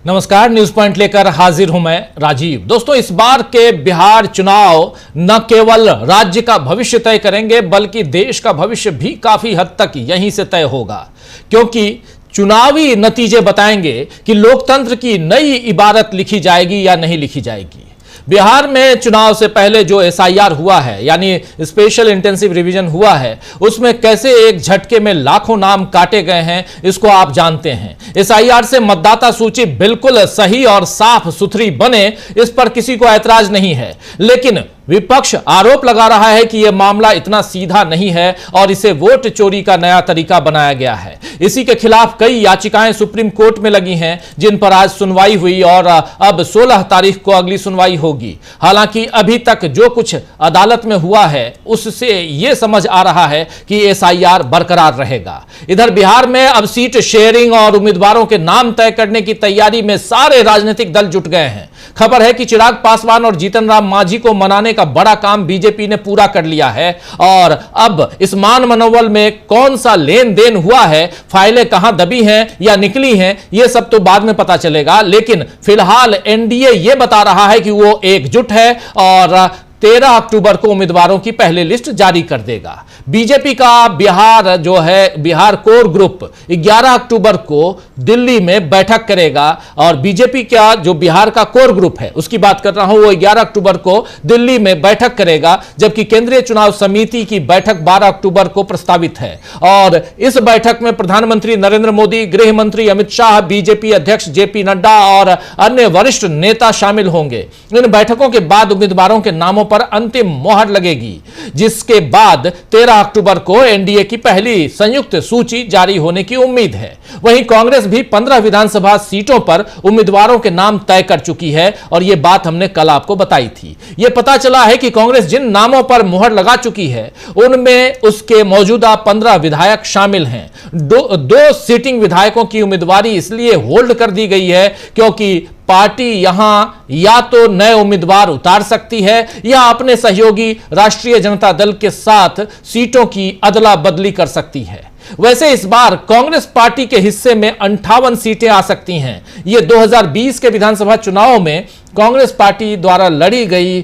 नमस्कार, news point लेकर हाजिर हूं मैं राजीव। दोस्तों, इस बार के बिहार चुनाव न केवल राज्य का भविष्य तय करेंगे बल्कि देश का भविष्य भी काफी हद तक यहीं से तय होगा, क्योंकि चुनावी नतीजे बताएंगे कि लोकतंत्र की नई इबारत लिखी जाएगी या नहीं लिखी जाएगी। बिहार में चुनाव से पहले जो SIR हुआ है, यानी स्पेशल इंटेंसिव रिवीजन हुआ है, उसमें कैसे एक झटके में लाखों नाम काटे गए हैं, इसको आप जानते हैं। SIR से मतदाता सूची बिल्कुल सही और साफ सुथरी बने, इस पर किसी को ऐतराज नहीं है, लेकिन विपक्ष आरोप लगा रहा है कि यह मामला इतना सीधा नहीं है और इसे वोट चोरी का नया तरीका बनाया गया है। इसी के खिलाफ कई याचिकाएं सुप्रीम कोर्ट में लगी हैं, जिन पर आज सुनवाई हुई और अब 16 तारीख को अगली सुनवाई होगी। हालांकि अभी तक जो कुछ अदालत में हुआ है उससे यह समझ आ रहा है कि SIR बरकरार रहेगा। इधर बिहार में अब सीट शेयरिंग और उम्मीदवारों के नाम तय करने की तैयारी में सारे राजनीतिक दल जुट गए हैं। खबर है कि चिराग पासवान और जीतन राम मांझी को मनाने का बड़ा काम बीजेपी ने पूरा कर लिया है और अब इस मान मनोबल में कौन सा लेन देन हुआ है, फाइलें कहां दबी हैं या निकली हैं, यह सब तो बाद में पता चलेगा। लेकिन फिलहाल NDA यह बता रहा है कि वो एकजुट है और 13 अक्टूबर को उम्मीदवारों की पहली लिस्ट जारी कर देगा। बीजेपी का बिहार जो है बिहार कोर ग्रुप 11 अक्टूबर को दिल्ली में बैठक करेगा और बीजेपी का जो बिहार का कोर ग्रुप है उसकी बात कर रहा हूं, वो 11 अक्टूबर को दिल्ली में बैठक करेगा, जबकि केंद्रीय चुनाव समिति की बैठक 12 अक्टूबर को प्रस्तावित है। और इस बैठक में प्रधानमंत्री नरेंद्र मोदी, गृह मंत्री अमित शाह, बीजेपी अध्यक्ष JP नड्डा और अन्य वरिष्ठ नेता शामिल होंगे। इन बैठकों के बाद उम्मीदवारों के नामों पर अंतिम मोहर लगेगी, जिसके बाद 13 अक्टूबर को NDA की पहली संयुक्त सूची जारी होने की उम्मीद है। वहीं कांग्रेस भी 15 विधानसभा सीटों पर उम्मीदवारों के नाम तय कर चुकी है और यह बात हमने कल आपको बताई थी। यह पता चला है कि कांग्रेस जिन नामों पर मुहर लगा चुकी है उनमें उसके मौजूदा 15 विधायक शामिल हैं। दो सिटिंग विधायकों की उम्मीदवारी इसलिए होल्ड कर दी गई है क्योंकि पार्टी यहां या तो नए उम्मीदवार उतार सकती है या अपने सहयोगी राष्ट्रीय जनता दल के साथ सीटों की अदला बदली कर सकती है। वैसे इस बार कांग्रेस पार्टी के हिस्से में 58 सीटें आ सकती हैं। यह 2020 के विधानसभा चुनाव में कांग्रेस पार्टी द्वारा लड़ी गई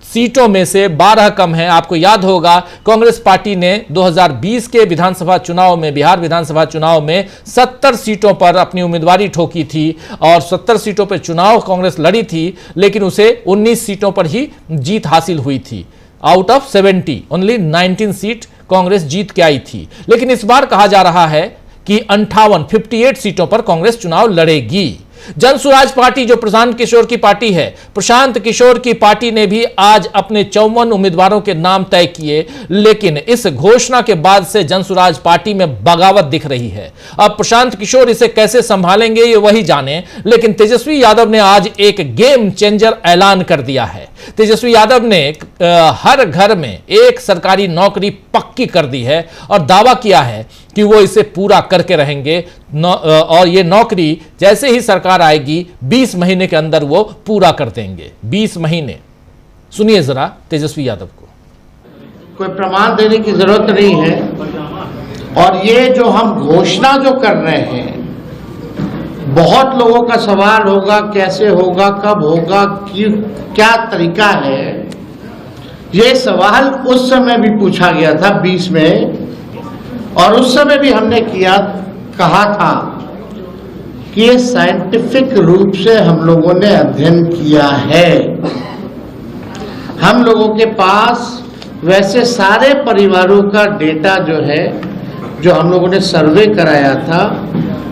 सीटों में से 12 कम है। आपको याद होगा, कांग्रेस पार्टी ने 2020 के विधानसभा चुनाव में, बिहार विधानसभा चुनाव में 70 सीटों पर अपनी उम्मीदवारी ठोकी थी और 70 सीटों पर चुनाव कांग्रेस लड़ी थी, लेकिन उसे 19 सीटों पर ही जीत हासिल हुई थी। Out of 70 only 19 seat Congress जीत के आई थी। लेकिन इस बार कहा जा रहा है कि 58 सीटों पर कांग्रेस चुनाव लड़ेगी। जनसुराज पार्टी जो प्रशांत किशोर की पार्टी है, प्रशांत किशोर की पार्टी ने भी आज अपने 54 उम्मीदवारों के नाम तय किए, लेकिन इस घोषणा के बाद से जनसुराज पार्टी में बगावत दिख रही है। अब प्रशांत किशोर इसे कैसे संभालेंगे ये वही जाने, लेकिन तेजस्वी यादव ने आज एक गेम चेंजर ऐलान कर दिया है। तेजस्वी यादव ने हर घर में एक सरकारी नौकरी पक्की कर दी है और दावा किया है कि वो इसे पूरा करके रहेंगे और ये नौकरी जैसे ही सरकार आएगी 20 महीने के अंदर वो पूरा कर देंगे। 20 महीने। सुनिए जरा तेजस्वी यादव को। कोई प्रमाण देने की जरूरत नहीं है और ये जो हम घोषणा जो कर रहे हैं, बहुत लोगों का सवाल होगा कैसे होगा, कब होगा, क्या तरीका है। ये सवाल उस समय भी पूछा गया था 20 में, और उस समय भी हमने कहा था कि ये साइंटिफिक रूप से हम लोगों ने अध्ययन किया है। हम लोगों के पास वैसे सारे परिवारों का डेटा जो है, जो हम लोगों ने सर्वे कराया था,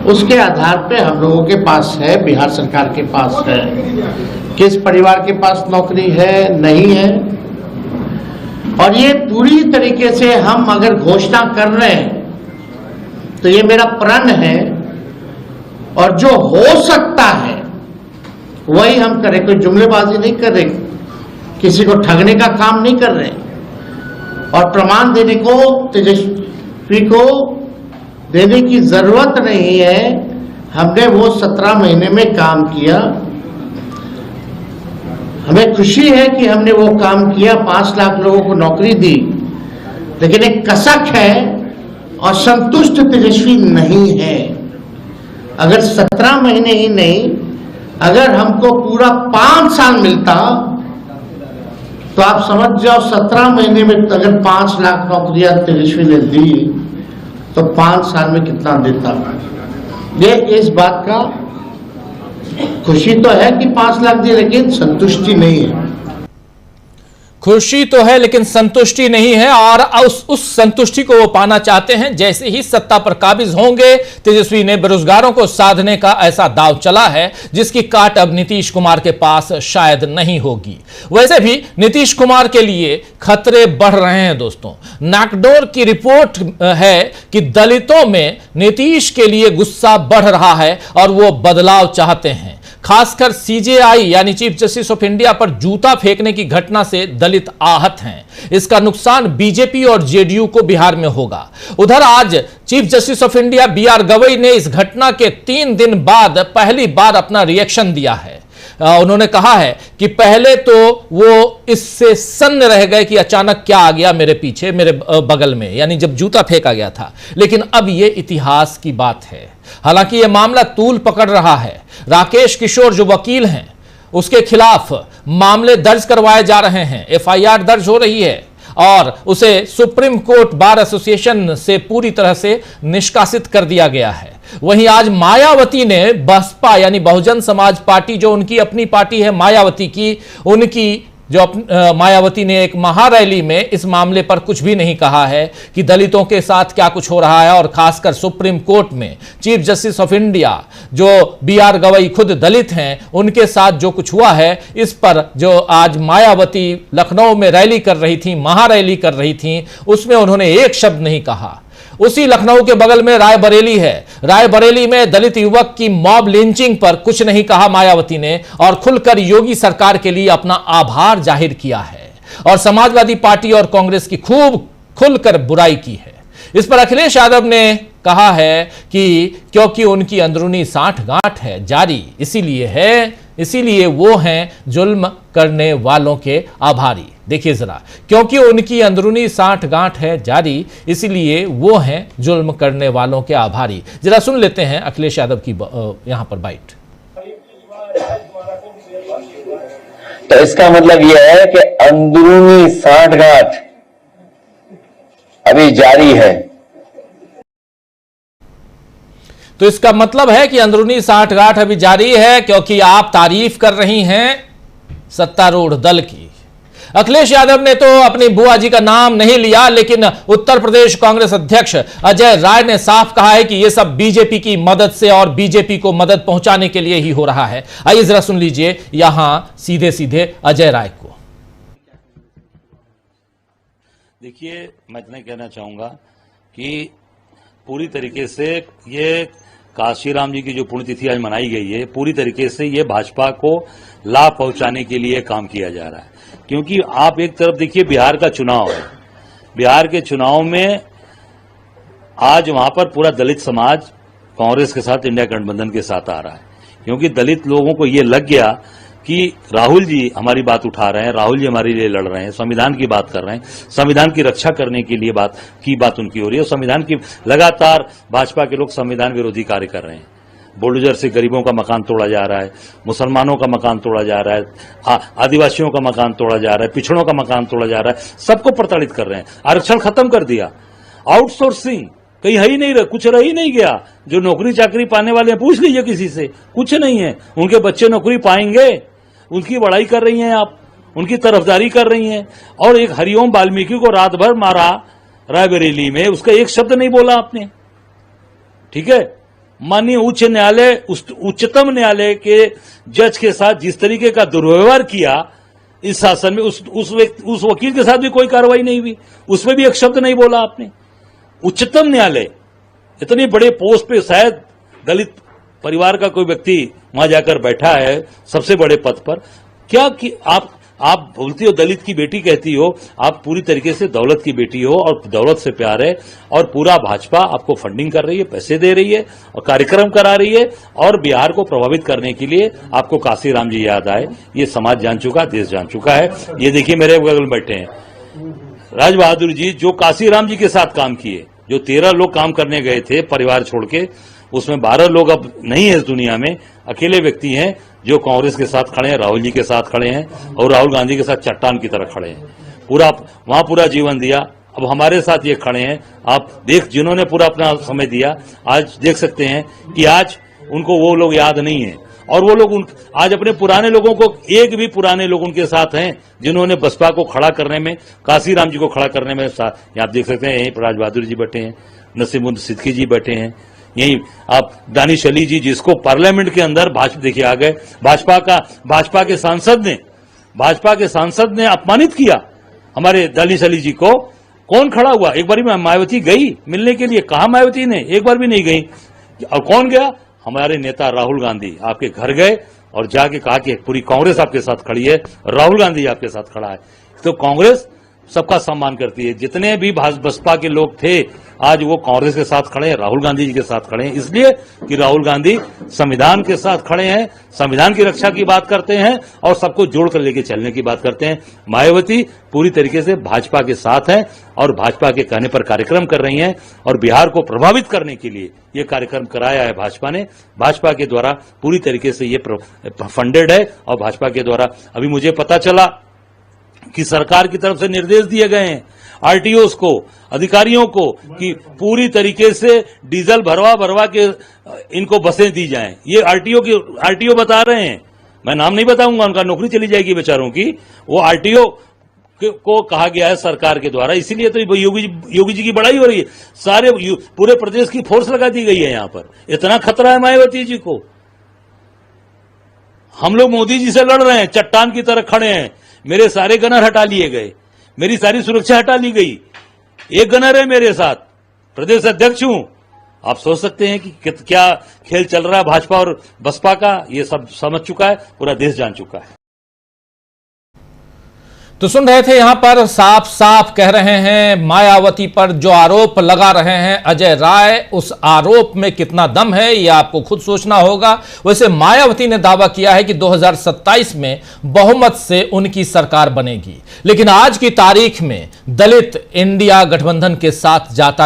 उसके आधार पे हम लोगों के पास है, बिहार सरकार के पास है, किस परिवार के पास नौकरी है, नहीं है। और ये पूरी तरीके से हम अगर घोषणा कर रहे हैं तो ये मेरा प्रण है और जो हो सकता है वही हम करें। कोई जुमलेबाजी नहीं कर रहे, किसी को ठगने का काम नहीं कर रहे और प्रमाण देने को तेजस्वी को देने की जरूरत नहीं है। हमने वो 17 महीने में काम किया। हमें खुशी है कि हमने वो काम किया, 5 लाख लोगों को नौकरी दी, लेकिन एक कसक है और संतुष्ट तेजस्वी नहीं है। अगर 17 महीने ही नहीं अगर हमको पूरा 5 साल मिलता तो आप समझ जाओ 17 महीने में अगर 5 लाख नौकरियां तेजस्वी ने दी तो 5 साल में कितना देता। ये इस बात का खुशी तो है कि 5 लाख दी, लेकिन संतुष्टि नहीं है। खुशी तो है लेकिन संतुष्टि नहीं है, और उस संतुष्टि को वो पाना चाहते हैं। जैसे ही सत्ता पर काबिज होंगे, तेजस्वी ने बेरोजगारों को साधने का ऐसा दांव चला है जिसकी काट अब नीतीश कुमार के पास शायद नहीं होगी। वैसे भी नीतीश कुमार के लिए खतरे बढ़ रहे हैं दोस्तों। नाकडोर की रिपोर्ट है कि दलितों में नीतीश के लिए गुस्सा बढ़ रहा है और वो बदलाव चाहते हैं। खासकर सीजेआई यानी चीफ जस्टिस ऑफ इंडिया पर जूता फेंकने की घटना से दलित आहत हैं। इसका नुकसान बीजेपी और जेडीयू को बिहार में होगा। उधर आज chief justice of India BR Gavai ने इस घटना के 3 दिन बाद पहली बार अपना रिएक्शन दिया है। उन्होंने कहा है कि पहले तो वो इससे सन्न रह गए कि अचानक क्या आ गया मेरे पीछे, मेरे बगल में, यानी जब जूता फेंका गया था, लेकिन अब ये इतिहास की बात है। हालांकि यह मामला तूल पकड़ रहा है। राकेश किशोर जो वकील हैं, उसके खिलाफ मामले दर्ज करवाए जा रहे हैं, एफआईआर दर्ज हो रही है और उसे सुप्रीम कोर्ट बार एसोसिएशन से पूरी तरह से निष्कासित कर दिया गया है। वहीं आज मायावती ने बसपा यानी बहुजन समाज पार्टी, जो उनकी अपनी पार्टी है मायावती की, उनकी जो मायावती ने एक महारैली में इस मामले पर कुछ भी नहीं कहा है कि दलितों के साथ क्या कुछ हो रहा है, और खासकर सुप्रीम कोर्ट में चीफ जस्टिस ऑफ इंडिया जो बीआर गवई खुद दलित हैं, उनके साथ जो कुछ हुआ है, इस पर जो आज मायावती लखनऊ में रैली कर रही थी, महारैली कर रही थी, उसमें उन्होंने एक शब्द नहीं कहा। उसी लखनऊ के बगल में रायबरेली है। रायबरेली में दलित युवक की मॉब लिंचिंग पर कुछ नहीं कहा मायावती ने, और खुलकर योगी सरकार के लिए अपना आभार जाहिर किया है और समाजवादी पार्टी और कांग्रेस की खूब खुलकर बुराई की है। इस पर अखिलेश यादव ने कहा है कि क्योंकि उनकी अंदरूनी साठगांठ है जारी, इसीलिए वो हैं जुल्म करने वालों के आभारी। देखिए जरा, क्योंकि उनकी अंदरूनी साठगांठ है जारी, इसीलिए वो हैं जुल्म करने वालों के आभारी। जरा सुन लेते हैं अखिलेश यादव की यहां पर बाइट। तो इसका मतलब यह है कि अंदरूनी साठगांठ अभी जारी है। तो इसका मतलब है कि अंदरूनी साठगांठ अभी जारी है, क्योंकि आप तारीफ कर रही हैं सत्तारूढ़ दल की। अखिलेश यादव ने तो अपनी बुआ जी का नाम नहीं लिया, लेकिन उत्तर प्रदेश कांग्रेस अध्यक्ष अजय राय ने साफ कहा है कि यह सब बीजेपी की मदद से और बीजेपी को मदद पहुंचाने के लिए ही हो रहा है। आइए जरा सुन लीजिए यहां सीधे सीधे अजय राय को। देखिए, मैं इतना कहना चाहूंगा कि पूरी तरीके से ये काशीराम जी की जो पुण्यतिथि आज मनाई गई है, पूरी तरीके से ये भाजपा को लाभ पहुंचाने के लिए काम किया जा रहा है। क्योंकि आप एक तरफ देखिए, बिहार का चुनाव है, बिहार के चुनाव में आज वहां पर पूरा दलित समाज कांग्रेस के साथ, इंडिया गठबंधन के साथ आ रहा है। क्योंकि दलित लोगों को ये लग गया कि राहुल जी हमारी बात उठा रहे हैं, राहुल जी हमारे लिए लड़ रहे हैं, संविधान की बात कर रहे हैं, संविधान की रक्षा करने के लिए बात उनकी हो रही है। संविधान की लगातार भाजपा के लोग संविधान विरोधी कार्य कर रहे हैं। बुलडोजर से गरीबों का मकान तोड़ा जा रहा है, मुसलमानों का मकान तोड़ा जा रहा है, आदिवासियों का मकान तोड़ा जा रहा है, पिछड़ों का मकान तोड़ा जा रहा है, सबको प्रताड़ित कर रहे हैं। आरक्षण खत्म कर दिया, आउटसोर्सिंग कहीं है ही नहीं रहा, कुछ रह ही नहीं गया। जो नौकरी चाकरी पाने वाले हैं, पूछ लीजिए किसी से, कुछ नहीं है। उनके बच्चे नौकरी पाएंगे, उनकी बड़ाई कर रही हैं आप, उनकी तरफदारी कर रही हैं। और एक हरिओम वाल्मीकि को रात भर मारा रायबरेली में, उसका एक शब्द नहीं बोला आपने। ठीक है, माननीय उच्च न्यायालय, उच्चतम न्यायालय के जज के साथ जिस तरीके का दुर्व्यवहार किया इस शासन में, उस वकील के साथ भी कोई कार्रवाई नहीं हुई, उसमें भी एक शब्द नहीं बोला आपने। उच्चतम न्यायालय, इतनी बड़े पोस्ट पे शायद दलित परिवार का कोई व्यक्ति वहां जाकर बैठा है सबसे बड़े पद पर। क्या कि आप बोलती हो दलित की बेटी कहती हो, आप पूरी तरीके से दौलत की बेटी हो और दौलत से प्यार है, और पूरा भाजपा आपको फंडिंग कर रही है, पैसे दे रही है और कार्यक्रम करा रही है, और बिहार को प्रभावित करने के लिए आपको काशीराम जी याद आए। ये समाज जान चुका, देश जान चुका है। ये देखिए मेरे बगल में बैठे हैं राज बहादुर जी, जो काशीराम जी के साथ काम किए, जो 13 लोग काम करने गए थे परिवार छोड़ के, उसमें 12 लोग अब नहीं है इस दुनिया में, अकेले व्यक्ति हैं। जो कांग्रेस के साथ खड़े हैं, राहुल जी के साथ खड़े हैं और राहुल गांधी के साथ चट्टान की तरह खड़े हैं। वहां पूरा जीवन दिया, अब हमारे साथ ये खड़े हैं। आप जिन्होंने पूरा अपना समय दिया, आज देख सकते हैं कि आज उनको वो लोग याद नहीं है, और वो लोग आज अपने पुराने लोगों को, एक भी पुराने लोग उनके साथ हैं जिन्होंने बसपा को खड़ा करने में, काशीराम जी को खड़ा करने में, आप देख सकते हैं यहीं राज बहादुर जी बैठे हैं, नसीमुद्दीन सिद्दीकी जी बैठे हैं, यही आप दानिश अली जी, जिसको पार्लियामेंट के अंदर देखिए आ गए, भाजपा के सांसद ने अपमानित किया हमारे दानिश अली जी को। कौन खड़ा हुआ? एक बार भी मायावती गई मिलने के लिए? कहा मायावती ने? एक बार भी नहीं गई। और कौन गया? हमारे नेता राहुल गांधी आपके घर गए और जाके कहा कि पूरी कांग्रेस आपके साथ खड़ी है, राहुल गांधी आपके साथ खड़ा है। तो कांग्रेस सबका सम्मान करती है। जितने भी बसपा के लोग थे आज वो कांग्रेस के साथ खड़े हैं, राहुल गांधी जी के साथ खड़े हैं, इसलिए कि राहुल गांधी संविधान के साथ खड़े हैं, संविधान की रक्षा की बात करते हैं और सबको जोड़कर लेके चलने की बात करते हैं। मायावती पूरी तरीके से भाजपा के साथ हैं और भाजपा के कहने पर कार्यक्रम कर रही हैं, और बिहार को प्रभावित करने के लिए ये कार्यक्रम कराया है भाजपा ने। भाजपा के द्वारा पूरी तरीके से ये फंडेड है, और भाजपा के द्वारा अभी मुझे पता चला कि सरकार की तरफ से निर्देश दिए गए हैं आरटीओस को, अधिकारियों को, कि पूरी तरीके से डीजल भरवा के इनको बसें दी जाएं। ये आरटीओ बता रहे हैं, मैं नाम नहीं बताऊंगा, उनका नौकरी चली जाएगी बेचारों की। वो आरटीओ को कहा गया है सरकार के द्वारा, इसीलिए तो योगी जी की बड़ाई हो रही है। पूरे प्रदेश की फोर्स लगा दी गई है यहां पर। इतना खतरा है मायावती जी को। हम लोग मोदी जी से लड़ रहे हैं, चट्टान की तरह खड़े हैं। मेरे सारे गनर हटा लिए गए, मेरी सारी सुरक्षा हटा ली गई। एक गनर है मेरे साथ, प्रदेश अध्यक्ष हूं। आप सोच सकते हैं कि क्या खेल चल रहा है भाजपा और बसपा का। ये सब समझ चुका है, पूरा देश जान चुका है। तो सुन रहे थे यहां पर साफ साफ कह रहे हैं, मायावती पर जो आरोप लगा रहे हैं अजय राय, उस आरोप में कितना दम है ये आपको खुद सोचना होगा। वैसे मायावती ने दावा किया है कि 2027 में बहुमत से उनकी सरकार बनेगी, लेकिन आज की तारीख में दलित इंडिया गठबंधन के साथ जाता